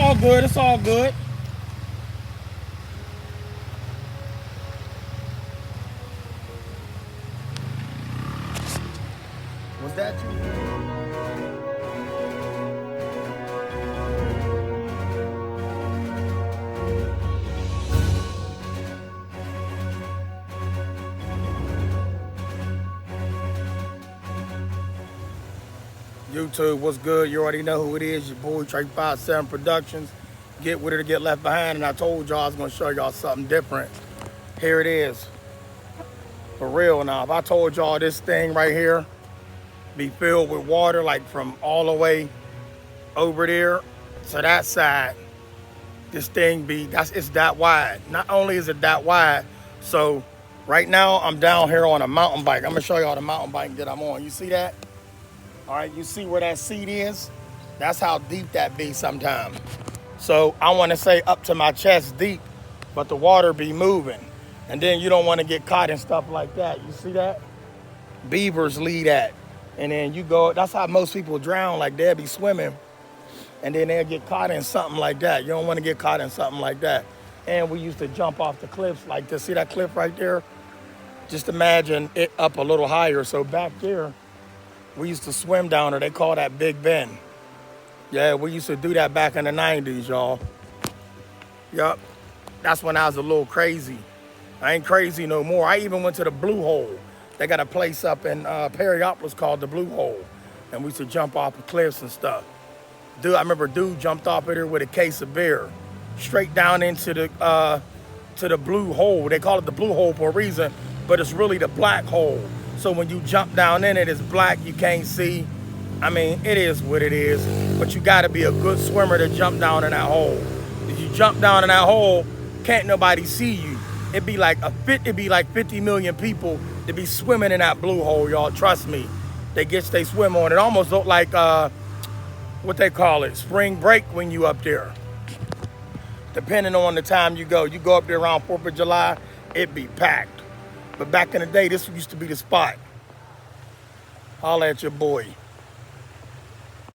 all good. It's all good. Was that you? YouTube, what's good? You already know who it is. Your boy Trey 57 Productions. Get with it or get left behind. And I told y'all I was gonna show y'all something different. Here it is. For real now. If I told y'all this thing right here be filled with water like from all the way over there to that side, this thing it's that wide. Not only is it that wide, so right now I'm down here on a mountain bike. I'm gonna show y'all the mountain bike that I'm on. You see that? All right, you see where that seat is? That's how deep that be sometimes. So I want to say up to my chest deep, but the water be moving. And then you don't want to get caught in stuff like that. You see that? Beavers lead that. And then you go, that's how most people drown, like they'll be swimming and then they'll get caught in something like that. You don't want to get caught in something like that. And we used to jump off the cliffs like this. See that cliff right there? Just imagine it up a little higher. So back there, we used to swim down there. They call that Big Bend. Yeah, we used to do that back in the 90s, y'all. Yup. That's when I was a little crazy. I ain't crazy no more. I even went to the Blue Hole. They got a place up in Perryopolis called the Blue Hole. And we used to jump off the cliffs and stuff. Dude, I remember dude jumped off of there with a case of beer. Straight down into the Blue Hole. They call it the Blue Hole for a reason, but it's really the black hole. So when you jump down in it, it's black, you can't see. I mean, it is what it is, but you gotta be a good swimmer to jump down in that hole. If you jump down in that hole, can't nobody see you. It'd be like 50 million people to be swimming in that blue hole, y'all, trust me. They swim on it. Almost look like, what they call it, spring break when you up there. Depending on the time you go up there around 4th of July, it be packed. But back in the day, this used to be the spot. Holla at your boy.